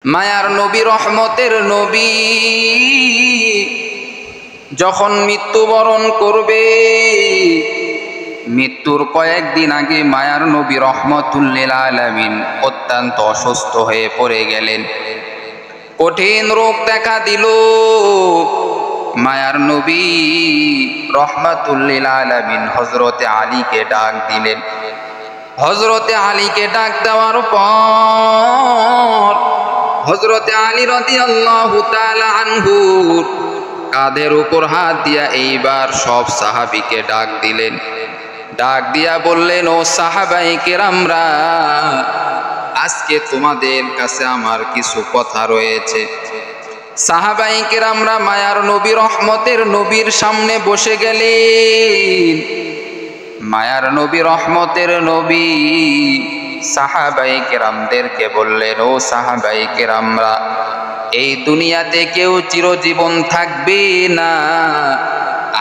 মায়ার নবী, রহমতের নবী যখন মৃত্যুবরণ করবে, মৃত্যুর কয়েকদিন আগে মায়ার নবী রহমতুল লিল আলামিন অত্যন্ত অসুস্থ হয়ে পড়ে গেলেন। কঠিন রোগ দেখা দিল। মায়ার নবী রহমতুল লিল আলামিন হযরতে আলীকে ডাক দিলেন। হযরতে আলীকে ডাক দেওয়ার পর হযরতে আলী রাদিয়াল্লাহু তাআলা আনহু কাঁধের উপর হাত দিয়া এইবার সব সাহাবীকে ডাক দিলেন। ডাক দিয়া বললেন, ও সাহাবায়ে কেরামরা, আজকে তোমাদের কাছে আমার কিছু কথা রয়েছে। সাহাবায়ে কেরামরা মায়ার নবী রহমতের নবীর সামনে বসে গেলেন। মায়ার নবী রহমতের নবী সাহাবায়ে কেরামদেরকে বললেন, ও সাহাবায়ে কেরামরা, এই দুনিয়াতে কেউ চিরজীবন থাকবে না,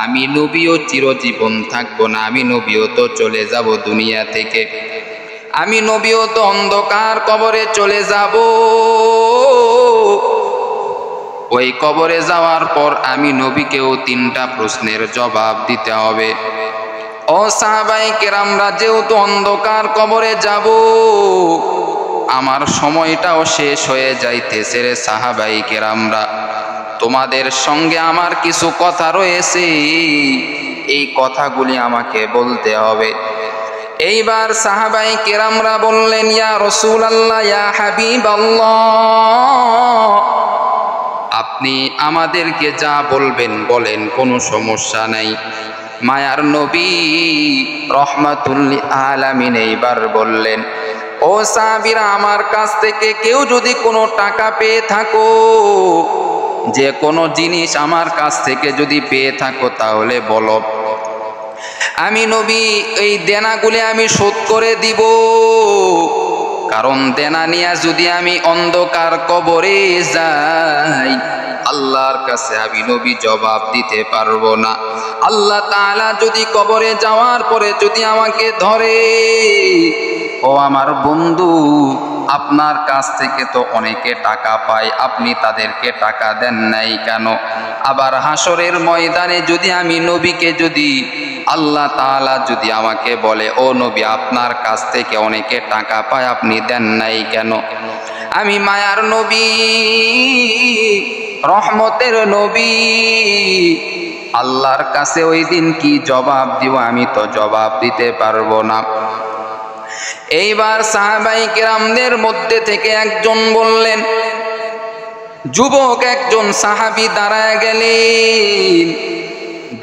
আমি নবীও চিরজীবন থাকবো না। আমি নবীও তো চলে যাব দুনিয়া থেকে, আমি নবীও তো অন্ধকার কবরে চলে যাব। ওই কবরে যাওয়ার পর আমি নবীকেও 3টা প্রশ্নের জবাব দিতে হবে। ও সাহাবায়ে কেরামরা, যেহেতু অন্ধকার কবরে যাব, আমার সময়টাও শেষ হয়ে যাইতেছে রে সাহাবায়ে কেরামরা, তোমাদের সঙ্গে আমার কিছু কথা রয়েছে, এই কথাগুলি আমাকে বলতে হবে। এইবার সাহাবায়ে কেরামরা বললেন, ইয়া রাসূলুল্লাহ, ইয়া হাবিবাল্লাহ, আপনি আমাদেরকে যা বলবেন বলেন, কোনো সমস্যা নাই। মায়ার নবী রহমাতুল লিল আলামিন এইবার বললেন, ও সাহাবীরা, আমার কাছ থেকে কেউ যদি কোনো টাকা পেয়ে থাকো, যে কোনো জিনিস আমার কাছ থেকে যদি পেয়ে থাকো, তাহলে বলো, আমি নবী এই দেনাগুলি আমি শোধ করে দিব। কারণ দেনা নিয়ে যদি আমি অন্ধকার কবরে যাই, আল্লাহর কাছে আমি নবী জবাব দিতে পারবো না। আল্লাহ তাআলা যদি কবরে যাওয়ার পরে যদি আমাকে ধরে, ও আমার বন্ধু, আপনার কাছ থেকে তো অনেকে টাকা পায়, আপনি তাদেরকে টাকা দেন নাই কেন? আবার হাসরের ময়দানে যদি আমি নবীকে যদি আল্লাহ তাআলা যদি আমাকে বলে, ও নবী, আপনার কাছ থেকে অনেকে টাকা পায়, আপনি দেন নাই কেন? আমি মায়ার নবী রহমতের নবী আল্লাহর কাছে ওই দিন কি জবাব দিব? আমি তো জবাব দিতে পারবো না। এইবার সাহাবায়ে কেরামদের মধ্যে থেকে একজন বললেন, যুবক একজন সাহাবী দাঁড়ায় গেলেন,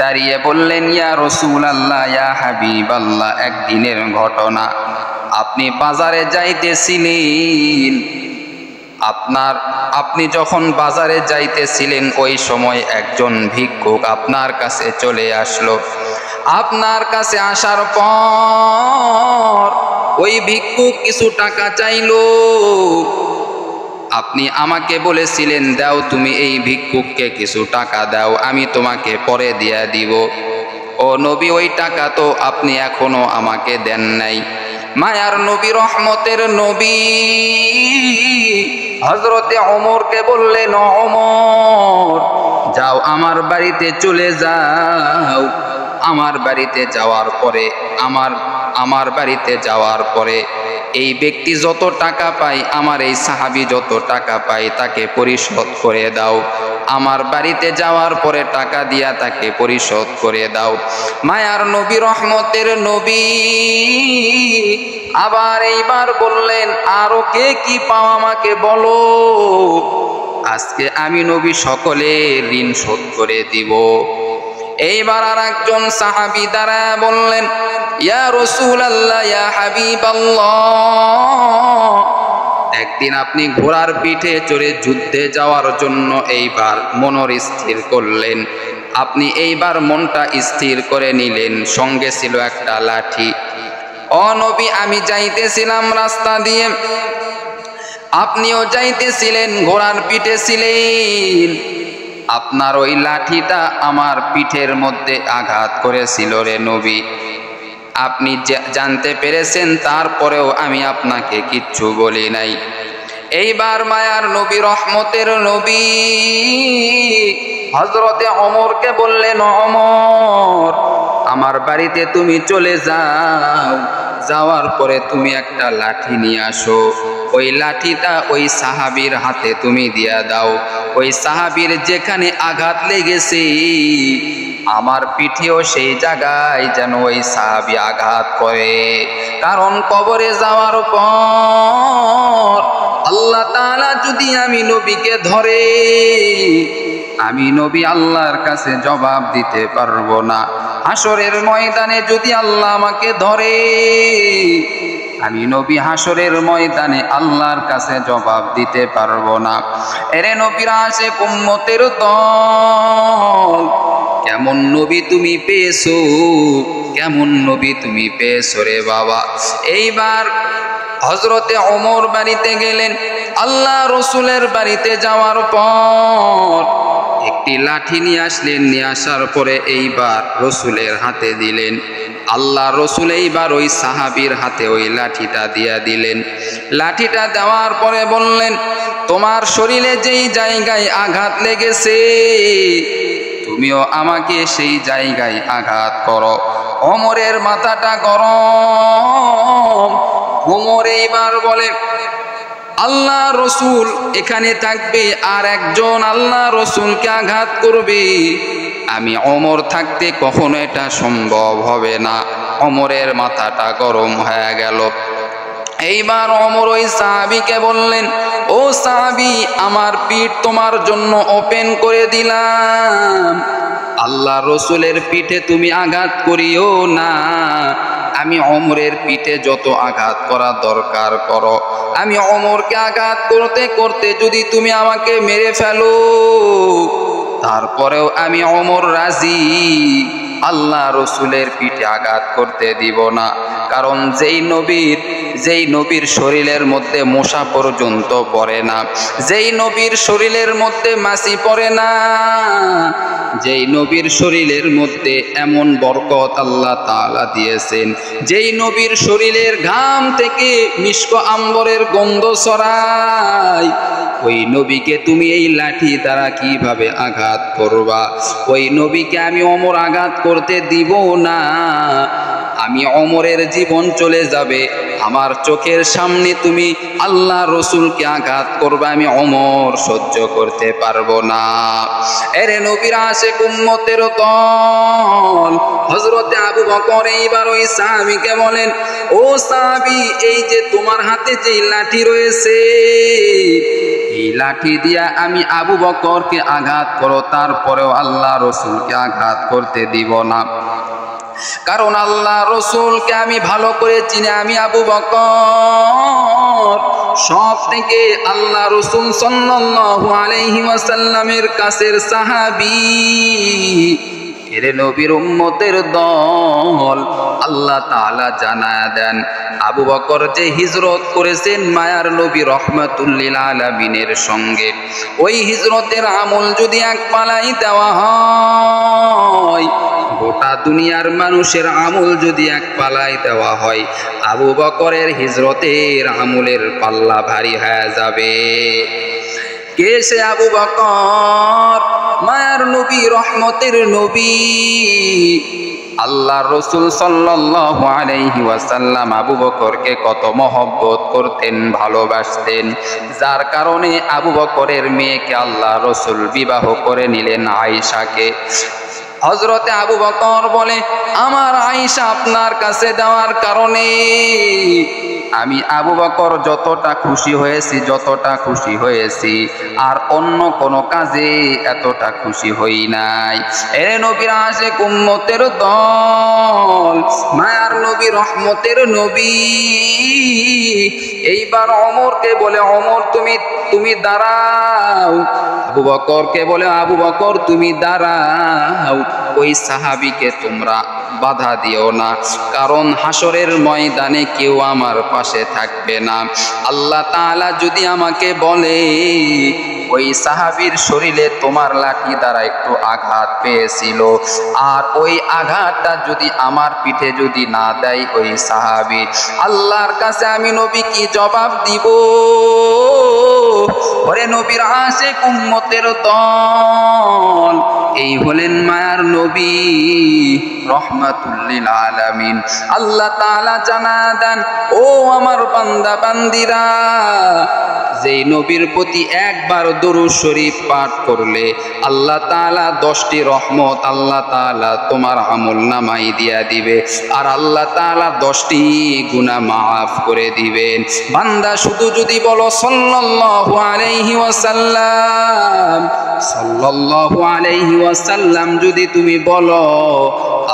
দাঁড়িয়ে বললেন, ইয়া রাসূলুল্লাহ, ইয়া হাবিবাল্লাহ, একদিনের ঘটনা। আপনি বাজারে যাইতেছিলেন, আপনি যখন বাজারে যাইতেছিলেন, ওই সময় একজন ভিক্ষুক আপনার কাছে চলে আসলো। আপনার কাছে আসার পর ওই ভিক্ষুক কিছু টাকা চাইলো। আপনি আমাকে বলেছিলেন, দাও, তুমি এই ভিক্ষুককে কিছু টাকা দাও, আমি তোমাকে পরে দিয়া দিব। ও নবী, ওই টাকা তো আপনি এখনো আমাকে দেন নাই। মায়ার নবী রহমতের নবী হযরতে ওমরকে বললেন, ওমর, যাও, আমার বাড়িতে চলে যাও। আমার বাড়িতে যাওয়ার পরে আমার বাড়িতে যাওয়ার পরে এই ব্যক্তি যত টাকা পায়, আমার এই সাহাবী যত টাকা পায়, তাকে পরিশোধ করে দাও। আমার বাড়িতে যাওয়ার পরে টাকা দিয়া তাকে পরিশোধ করে দাও। মায়ার নবী রহমতের নবী আবার এইবার বললেন, আরো কে কি পাও আমাকে বলো, আজকে আমি নবী সকলের ঋণ শোধ করে দিব। এইবার আর একজন সাহাবী দাঁড়ায় বললেন, ইয়া রাসূলুল্লাহ, ইয়া হাবিবাল্লাহ, একদিন আপনি ঘোড়ার পিঠে চড়ে যুদ্ধে যাওয়ার জন্য এইবার মনর স্থির করলেন। আপনি এইবার মনটা স্থির করে নিলেন, সঙ্গে ছিল একটা লাঠি। ও নবী, আমি যাইতেছিলাম রাস্তা দিয়ে, আপনিও যাইতেছিলেন, ঘোড়ার পিঠে ছিলেন, আপনার ওই লাঠিটা আমার পিঠের মধ্যে আঘাত করেছিল রে নবী। আপনি জানতে পেরেছেন, তারপরেও আমি আপনাকে কিচ্ছু বলি নাই। এইবার মায়ার নবী, রহমতের নবী হযরতে ওমরকে বললেন, ওমর আমার বাড়িতে তুমি চলে যাও, যাওয়ার পরে তুমি একটা লাঠি নিয়ে আসো, ওই লাঠিটা ওই সাহাবীর হাতে তুমি দিয়া দাও। ওই সাহাবীর যেখানে আঘাত লেগেছে আমার পিঠেও সেই জায়গায় যেন ওই সাহাবী আঘাত করে। কারণ কবরে যাওয়ার পর আল্লাহ তাআলা যদি আমি নবীকে ধরে, আমি নবী আল্লাহর কাছে জবাব দিতে পারবো না। হাসরের ময়দানে যদি আল্লাহ আমাকে ধরে, আমি নবী হাসরের ময়দানে আল্লাহর কাছে জবাব দিতে পারবো না। এরে নবীর আশিক উম্মতের দল, কেমন নবী তুমি পেয়েছো, কেমন নবী তুমি পেয়েছো রে বাবা। এইবার হযরতে ওমর বাড়িতে গেলেন। আল্লাহ রসুলের বাড়িতে যাওয়ার পর একটি লাঠি নিয়ে আসলেন, নিয়ে আসার পরে এইবার রসুলের হাতে দিলেন। আল্লাহ রসুল এইবার ওই সাহাবীর হাতে ওই লাঠিটা দিয়া দিলেন। লাঠিটা দেওয়ার পরে বললেন, তোমার শরীরে যেই জায়গায় আঘাত লেগেছে তুমিও আমাকে সেই জায়গায় আঘাত করো। ওমরের মাথাটা গরম। ওমর এইবার বলে, আল্লাহ রসুল এখানে থাকবে আর একজন আল্লাহ রসুলকে আঘাত করবে, আমি ওমর থাকতে কখনো এটা সম্ভব হবে না। ওমরের মাথাটা গরম হয়ে গেল। এইবার ওমর ওই সাহাবীকে বললেন, ও সাহাবী, আমার পিঠ তোমার জন্য ওপেন করে দিলাম, আল্লাহ রসুলের পিঠে তুমি আঘাত করিও না। আমি ওমরের পিঠে যত আঘাত করা দরকার করো, আমি ওমরকে আঘাত করতে করতে যদি তুমি আমাকে মেরে ফেলো তারপরেও আমি ওমর রাজি, আল্লাহ রসুলের পিঠে আঘাত করতে দিব না। কারণ যেই নবীর শরীরের মধ্যে মশা পর্যন্ত পড়ে না, যেই নবীর শরীরের মধ্যে মাছি পড়ে না, যেই নবীর শরীরের মধ্যে এমন বরকত আল্লাহ তাআলা দিয়েছেন, যেই নবীর শরীরের ঘাম থেকে মিশক আম্বরের গন্ধ ছড়ায়, ওই নবীকে তুমি এই লাঠি দ্বারা কিভাবে আঘাত করবা? ওই নবীকে আমি ওমর আঘাত করতে দিব না। আমি ওমরের জীবন চলে যাবে, আমার চোখের সামনে তুমি আল্লাহ রসুলকে আঘাত করবে, আমি ওমর সহ্য করতে পারবো না। এরে নবীর আশিক উম্মতের দল, হযরতে আবু বকর এইবার ওই সাহাবীকে বলেন, ও সাহাবী, এই যে তোমার হাতে যে লাঠি রয়েছে, এই লাঠি দিয়া আমি আবু বকরকে আঘাত করো, তারপরেও আল্লাহ রসুলকে আঘাত করতে দিব না। কারণ আল্লাহ রসুলকে আমি ভালো করে চিনি। আমি আবু বকর সব থেকে আল্লাহ রসুল সাল্লাল্লাহু আলাইহি ওয়াসাল্লামের কাছের সাহাবী। এরে নবীর উম্মতের দল, আল্লাহ তাআলা জানায়া দেন, আবু বকর যে হিজরত করেছেন মায়ার নবী রহমাতুল্লিল আলামিনের সঙ্গে, ওই হিজরতের আমল যদি এক পালাই দেওয়া হয়, গোটা দুনিয়ার মানুষের আমল যদি এক পালাই দেওয়া হয়, আবু বকরের হিজরতের আমলের পাল্লা ভারী হয়ে যাবে। কে সে আবু বকর? মায়ার নবী, রহমতের নবী আল্লাহর রাসূল সাল্লাল্লাহু আলাইহি ওয়াসাল্লাম আবু বকরকে কত মহব্বত করতেন, ভালোবাসতেন, যার কারণে আবু বকরের মেয়েকে আল্লাহর রাসূল বিবাহ করে নিলেন, আয়েশাকে। হযরতে আবু বকর বলে, আমার আয়েশা আপনার কাছে দেওয়ার কারণে আমি আবু বকর যতটা খুশি হয়েছি আর অন্য কোনো কাজে এতটা খুশি হই নাই। এ নবীর আশিক উম্মতের দল, মায়ার নবী, রহমতের নবী এইবার ওমরকে বলে, ওমর তুমি দাঁড়াও। আবু বকরকে বলে, আবু বকর তুমি দাঁড়াও, ওই সাহাবীকে তোমরা বাধা দিও না, কারণ হাসরের ময়দানে কেউ আমার পাশে থাকবে না। আল্লাহ তাআলা যদি আমাকে বলে ওই সাহাবীর শরীরে তোমার লাঠি দ্বারা একটু আঘাত পেয়েছিল, আর ওই আঘাতটা যদি আমার পিঠে যদি না দেয় ওই সাহাবী, আল্লাহর কাছে আমি নবী কি জবাব দিব? ওরে নবীর আশিক উম্মতের দল, এই হলেন মায়ার নবী রহমাতুল লিল আলামিন। আল্লাহ তাআলা জানা দেন, ও আমার বান্দা বান্দিরা, যেই নবীর প্রতি একবার দরুদ শরীফ পাঠ করলে আল্লাহ তাআলা 10টি রহমত আল্লাহ তাআলা তোমার আমলনামায় দিয়া দিবে, আর আল্লাহ তাআলা 10টি গুনাহ মাফ করে দিবেন। বান্দা শুধু যদি বলো সাল্লাল্লাহু আলাইহি ওয়াসাল্লাম, সাল্লাল্লাহু আলাইহি ওয়াসাল্লাম যদি তুমি বলো,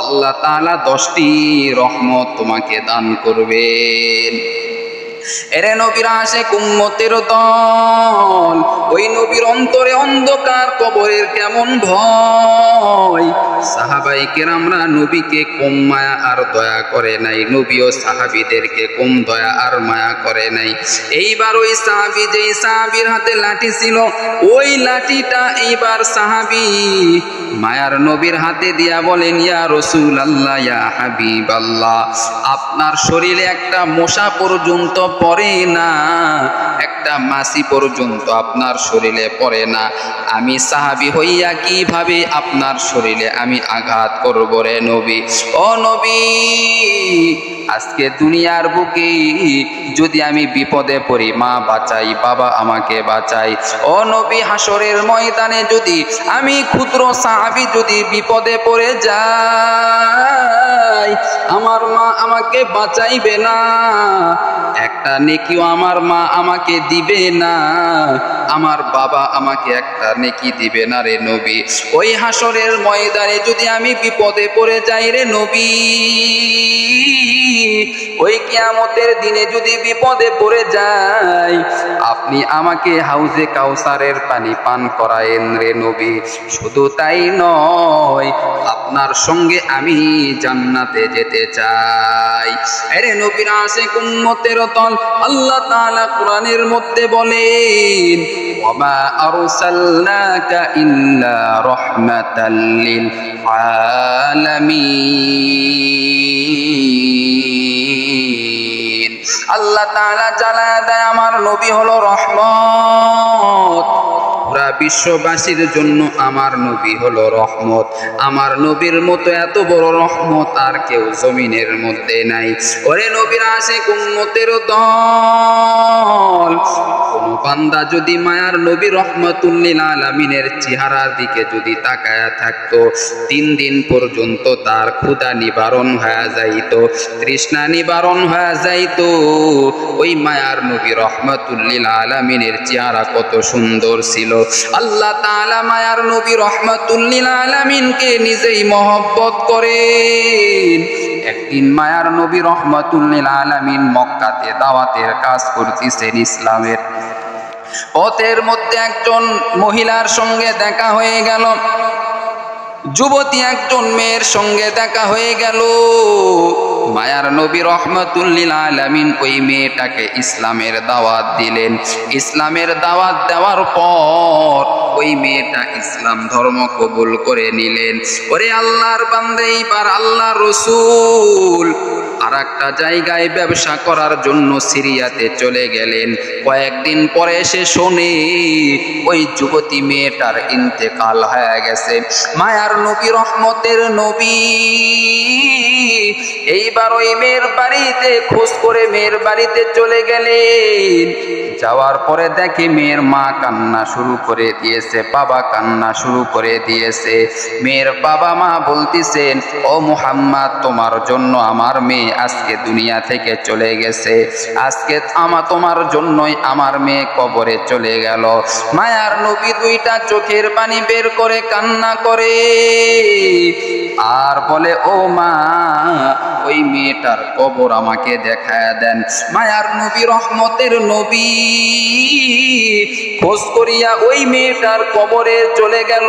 আল্লাহ তাআলা 10টি রহমত তোমাকে দান করবেন। এরে নবীর আশিক উম্মতের দল, ওই নবীর অন্তরে অন্ধকার কবরের কেমন ভয়। সাহাবায়ে কেরামরা নবীকে কম মায়া আর দয়া করে নাই, নবীও সাহাবীদেরকে কম দয়া আর মায়া করে নাই। এইবার ওই সাহাবী, যেই সাহাবীর হাতে লাঠি ছিল, ওই লাঠিটা এইবার সাহাবী মায়ার নবীর হাতে দিয়া বলেন, ইয়া রাসূলুল্লাহ, ইয়া হাবিবাল্লাহ, আপনার শরীরে একটা মশা পর্যন্ত পড়ে না, একটা মাছি পর্যন্ত আপনার শরীরে পড়ে না, আমি সাহাবী হইয়া কিভাবে আপনার শরীরে আমি আঘাত করব রে নবী? ও নবী, আজকে দুনিয়ার বুকে যদি আমি বিপদে পড়ি, মা বাঁচাই, বাবা আমাকে বাঁচাই। ও নবী, হাসরের ময়দানে যদি আমি ক্ষুদ্র সাহাবী যদি বিপদে পড়ে যাই, আমার মা আমাকে বাঁচাইবে না, একটা নেকিও আমার মা আমাকে দিবে না, আমার বাবা আমাকে একটা নেকি দিবে না রে নবী। ওই হাসরের ময়দানে যদি আমি বিপদে পড়ে যাই রে নবী, ওই কিয়ামতের দিনে যদি বিপদে পড়ে যাই, আপনি আমাকে হাউজে কাউসারের পানি পান করায়েন রে নবী। শুধু তাই নয়, আপনার সঙ্গে আমি জান্নাতে যেতে চাই। আরে নবীর আশিক উম্মতের দল, আল্লাহ তাআলা কোরআনের মধ্যে বলেন, ওয়ামা আরসালনাকা ইল্লা রাহমাতাল লিল আলামিন। আল্লাহ তাআলা জানায় দেয়, আমার নবী হলো রহমত, পুরা বিশ্ববাসীর জন্য আমার নবী হলো রহমত। আমার নবীর মতো এত বড় রহমত আর কেউ জমিনের মধ্যে নাই। ওরে নবীর আশিক উম্মতের দল, কোন বান্দা যদি মায়ার নবী রহমাতুল লিল আলামিনের চেহারার দিকে যদি তাকায়া থাকতো, 3 দিন পর্যন্ত তার ক্ষুধা নিবারণ হয়ে যাইত, তৃষ্ণা নিবারণ হয়ে যাইত। ওই মায়ার নবী রহমাতুল লিল আলামিনের চেহারা কত সুন্দর ছিল। আল্লাহ তাআলা মায়ার নবী রহমাতুল লিল আলামিনকে নিজেই মহব্বত করেন। একদিন মায়ার নবী রহমাতুল লিল আলামিন মক্কাতে দাওয়াতের কাজ করতেছেন ইসলামের। পথের মধ্যে একজন মহিলার সঙ্গে দেখা হয়ে গেল, যুবতী একজন মেয়ের সঙ্গে দেখা হয়ে গেল। মায়ার নবী রহমাতুল লিল আলামিন ওই মেয়েটাকে ইসলামের দাওয়াত দিলেন। ইসলামের দাওয়াত দেওয়ার পর ওই মেয়েটা ইসলাম ধর্ম কবুল করে নিলেন। ওরে আল্লাহর বান্দা, এইবার আল্লাহ রসুল আর একটা জায়গায় ব্যবসা করার জন্য সিরিয়াতে চলে গেলেন। কয়েকদিন পরে এসে শোনে ওই যুবতী মেয়েটার ইন্তেকাল হয়ে গেছে। মায়ার নবী রহমতের নবী এইবার ওই মেয়ের বাড়িতে খোঁজ করে মেয়ের বাড়িতে চলে গেলেন। যাওয়ার পরে দেখে মেয়ের মা কান্না শুরু করে দিয়েছে, বাবা কান্না শুরু করে দিয়েছে। মেয়ের বাবা মা বলতেছেন, ও মুহাম্মদ, তোমার জন্য আমার মেয়ে আজকে দুনিয়া থেকে চলে গেছে, আজকে তোমার জন্যই আমার মেয়ে কবরে চলে গেল। মায়ার নবী 2টা চোখের পানি বের করে কান্না করে আর বলে, ও মা, ওই মেয়েটার কবর আমাকে দেখায় দেন। মায়ার নবী রহমতের নবী খোঁজ করিয়া ওই মেয়েটার কবরে চলে গেল।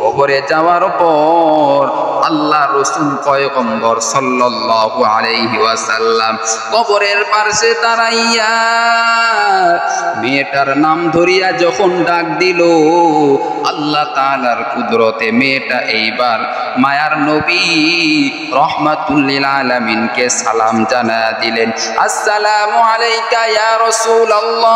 কবরে যাওয়ার পর আল্লাহ রসুল পয়গম্বর সাল্লাল্লাহু আলাইহি ওয়াসাল্লাম কবরের পাশে দাঁড়াইয়া মেয়েটার নাম ধরিয়া যখন ডাক দিল, আল্লাহ তাআলার কুদরতে মেয়েটা এইবার মায়ার নবী রহমত রহমাতুল লিল আলামিনকে সালাম জানা দিলেন, আসসালামু আলাইকা ইয়া রাসূলুল্লাহ।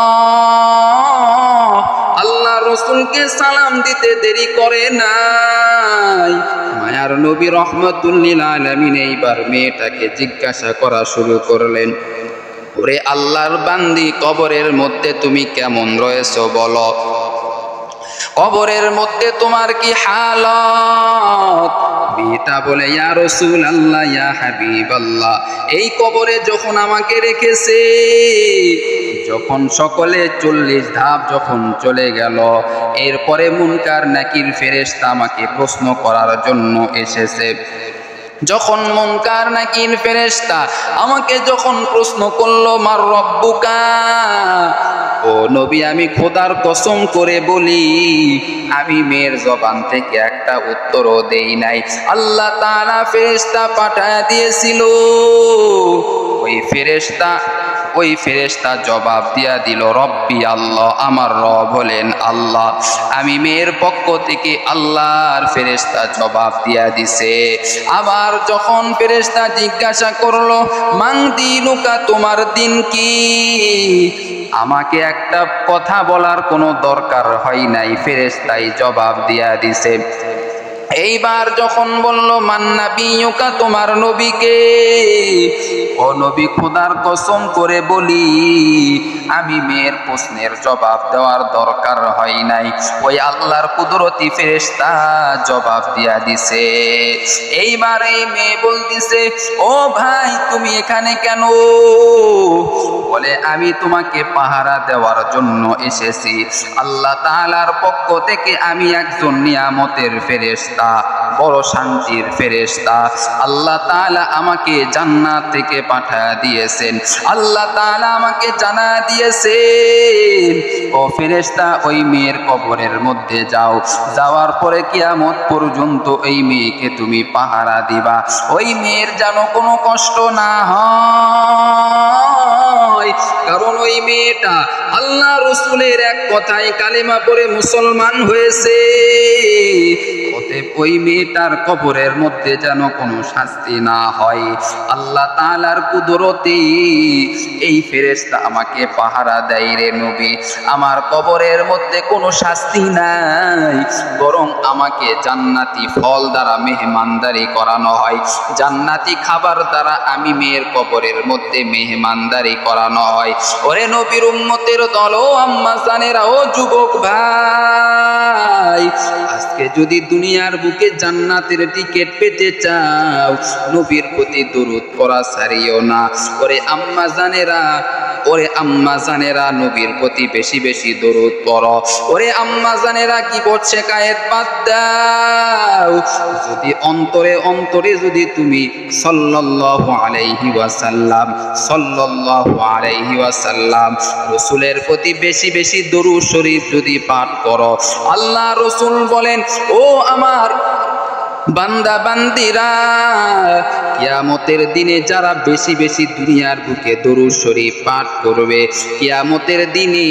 আল্লাহ রাসূলকে সালাম দিতে দেরি করে নাই। মায়ার নবী রহমাতুল লিল আলামিন এইবার মেয়েটাকে জিজ্ঞাসা করা শুরু করলেন, ওরে আল্লাহর বান্দি, কবরের মধ্যে তুমি কেমন রয়েছো বলো, কবরের মধ্যে তোমার কি হালত? মেয়েটা বলে, ইয়া রাসূলুল্লাহ, ইয়া হাবিবাল্লাহ, এই কবরে যখন আমাকে রেখেছে, যখন সকলে 40 ধাপ যখন চলে গেল, এরপরে মুনকার নাকির ফেরেশতা আমাকে প্রশ্ন করার জন্য এসেছে। যখন মুনকার নাকির ফেরেশতা আমাকে যখন প্রশ্ন করলো, মার রব্বুকা, ও নবী আমি খোদার কসম করে বলি, আমি মেয়ের জবান থেকে একটা উত্তরও দেই নাই। আল্লাহ তাআলা ফেরেশতা পাঠায় দিয়েছিল। ওই ফেরেশতা জবাব দিয়া দিল, রব্বি আল্লাহ, আমার রব হলেন আল্লাহ। আমি মেয়ের পক্ষ থেকে আল্লাহর ফেরেশতা জবাব দিয়া দিছে। আবার যখন ফেরেশতা জিজ্ঞাসা করলো, মান দিনুকা, তোমার দিন কি? আমাকে একটা কথা বলার কোনো দরকার হয় নাই, ফেরেশতাই জবাব দিয়া দিছে। এইবার যখন বলল, মান নাবিয়ুকা, তোমার নবীকে? ও নবী, খোদার কসম করে বলি, আমি মেয়ের প্রশ্নের জবাব দেওয়ার দরকার হয় নাই, ওই আল্লাহর কুদরতি ফেরেশতা জবাব দিয়া দিছে। এইবার এই মেয়ে বলতিছে, ও ভাই, তুমি এখানে কেন? বলে, আমি তোমাকে পাহারা দেওয়ার জন্য এসেছি। আল্লাহ তাআলার পক্ষ থেকে আমি একজন নিয়ামতের ফেরেশতা, বড় শান্তির ফেরেশতা। আল্লাহ তাআলা আমাকে জান্নাত থেকে পাঠিয়ে দিয়েছেন। আল্লাহ তাআলা আমাকে জানা দিয়েছেন, ও ফেরেশতা, ওই মেয়ের কবরের মধ্যে যাও, যাওয়ার পরে কিয়ামত পর্যন্ত এই মেয়েকে তুমি পাহারা দিবা, ওই মেয়ের যেন কোনো কষ্ট না হয়। কারণ ওই মেয়েটা আল্লাহ রাসূলের এক কথায় কালেমা পড়ে মুসলমান হয়েছে। অতএব ওই মেয়েটার কবরের মধ্যে যেন কোনো শাস্তি না হয়। আল্লাহ তাআলার কুদরতে এই ফেরেশতা আমাকে পাহারা দেয় রে নবী। আমার কবরের মধ্যে কোনো শাস্তি নাই, বরং আমাকে জান্নাতি ফল দ্বারা মেহমানদারি করানো হয়, জান্নাতি খাবার দ্বারা আমি মেয়ের কবরের মধ্যে মেহমানদারি করানো হয়। ওরে নবীর উম্মতের দল, ও আম্মা জানেরা, ও যুবক ভাই, আজকে যদি দুনিয়ার বুকে জান্নাতের টিকিট পেতে চাও, নবীর প্রতি দরুদ পড়া ছাড়িও না। ওরে আম্মা জানেরা, নবীর প্রতি বেশি বেশি দরুদ পড়ো। ওরে আম্মা জানেরা, কি বলছে কায়েত বাদ দাও। যদি অন্তরে অন্তরে যদি তুমি সাল্লাল্লাহু আলাইহি ওয়াসাল্লাম রাসূলের প্রতি বেশি বেশি দরুদ শরীফ যদি পাঠ করো, আল্লাহ রাসূল বলেন, ও আমার বান্দা বান্দিরা, কিয়ামতের দিনে যারা বেশি বেশি দুনিয়ার বুকে দরুদ শরীফ পাঠ করবে, কিয়ামতের দিনে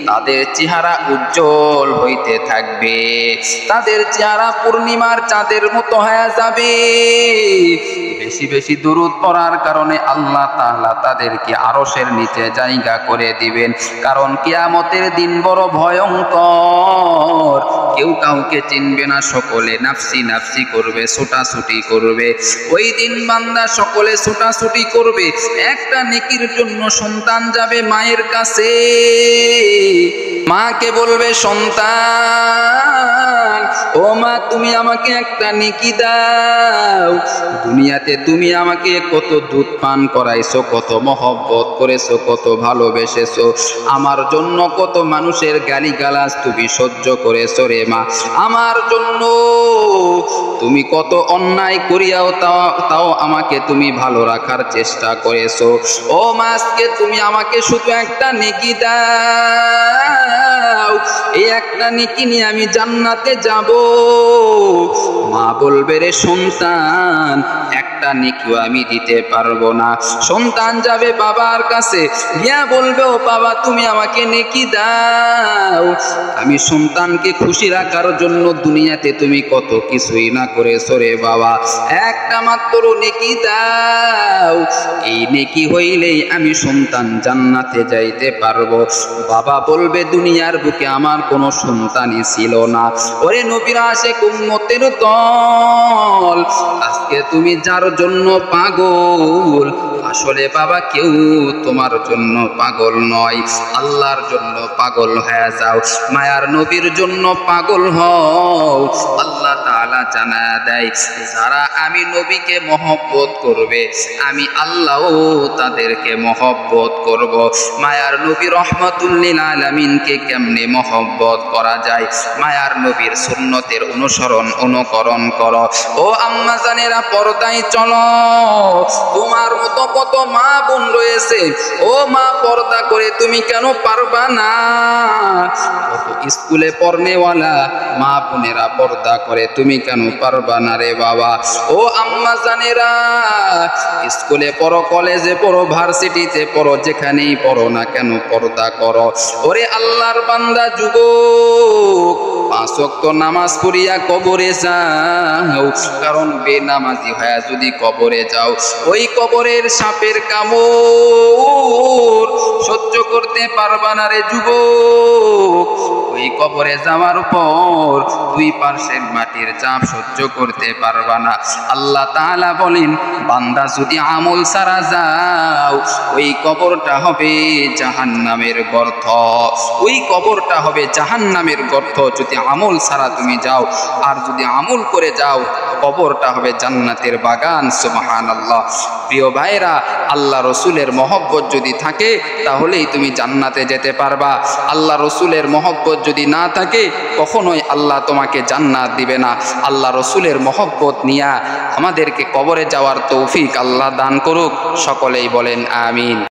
তাদের চেহারা উজ্জ্বল হইতে থাকবে, তাদের চেহারা পূর্ণিমার চাঁদের মতো হয়ে যাবে। বেশি বেশি দরুদ পড়ার কারণে আল্লাহ তাআলা তাদেরকে আরশের নিচে জায়গা করে দিবেন। কারণ কিয়ামতের দিন বড় ভয়ঙ্কর, কেউ কাউকে চিনবে না, সকলে নাফসি নাফসি করবে, ছোটাছুটি করবে। ওই দিন বান্দা সকলে ছোটাছুটি করবে। একটা নেকির জন্য সন্তান যাবে মায়ের কাছে, মাকে বলবে, সন্তান, ও মা, তুমি আমাকে একটা নেকি দাও। দুনিয়াতে তুমি আমাকে কত দুধ পান করাইছো, কত মহব্বত করেছো, কত ভালোবেসেছো, আমার জন্য কত মানুষের গালিগালাজ তুমি সহ্য করেছো রে মা, আমার জন্য তুমি কত অন্যায় করিয়াও তাও আমাকে তুমি ভালো রাখার চেষ্টা করেছো। ও মা, আজকে তুমি আমাকে শুধু একটা নেকি দাও, এই একটা নেকি নিয়ে আমি জান্নাতে যাব। মা বলবে, রে সন্তান, একটা নেকিও আমি দিতে পারবো না। সন্তান যাবে বাবার কাছে, গিয়া বলবে, ও বাবা, তুমি আমাকে নেকি দাও। আমি সন্তানকে খুশি রাখার জন্য দুনিয়াতে তুমি কত কিছুই না করেছো রে বাবা, একটা মাত্র নেকি দাও। এই নেকি হইলেই আমি সন্তান জান্নাতে যাইতে পারবো। বাবা বলবে, দুনিয়ার বুকে আমার কোনো সন্তানই ছিল না। ওরে নবীর আশিক উম্মতের দল, আজকে তুমি যার জন্য পাগল, আসলে বাবা কেউ তোমার জন্য পাগল নয়, আল্লাহর জন্য পাগল হয়ে যাও, মায়ার নবীর জন্য পাগল হও। আল্লাহ তাআলা জানায়া দেয়, যারা আমি নবীকে মহব্বত করবে, আমি আল্লাহও তাদেরকে মহব্বত করব। মায়ার নবী রহমাতুল লিল আলামিনকে কেমনে মহব্বত করা যায়? মায়ার নবীর সুন্নতের অনুসরণ অনুকরণ করো। ও আম্মা জানেরা, পর্দায় চলো। তোমার মতো কত মা বোন রয়েছে, ও মা, পর্দা করে তুমি কেন পারবা না? কত স্কুলে পড়নেওয়ালা মা বোনেরা পর্দা করে, তুমি কেন পারবা না রে বাবা? ও আম্মা জানেরা, স্কুলে পড়ো, কলেজে পড়ো, ভার্সিটিতে পড়ো, যেখানেই পড়ো না কেন পর্দা করো। ওরে আল্লাহর বান্দা যুবক, 5 ওয়াক্ত নামাজ পড়িয়া কবরে যাও, কারণ বেনামাজি হয়ে যদি কবরে যাও, ওই কবরের সাপের কামড় সহ্য করতে পারবা না রে যুবক। ওই কবরে যাওয়ার পর 2 পার্শ্বের মাটির চাপ সহ্য করতে পারবা না। আল্লাহ তাআলা বলেন, বান্দা যদি আমল ছাড়া যাও, ওই কবরটা হবে জাহান্নামের গর্ত, ওই কবরটা হবে জাহান্নামের গর্ত যদি আমল ছাড়া তুমি যাও। আর যদি আমল করে যাও, কবরটা হবে জান্নাতের বাগান। সুবহানাল্লাহ। প্রিয় ভাইরা, আল্লাহ রসুলের মহব্বত যদি থাকে তাহলেই তুমি জান্নাতে যেতে পারবা। আল্লাহ রসুলের মহব্বত যদি না থাকে, কখনোই আল্লাহ তোমাকে জান্নাত দিবে না। আল্লাহ রসুলের মহব্বত নিয়া আমাদেরকে কবরে যাওয়ার তৌফিক আল্লাহ দান করুক। সকলেই বলেন আমিন।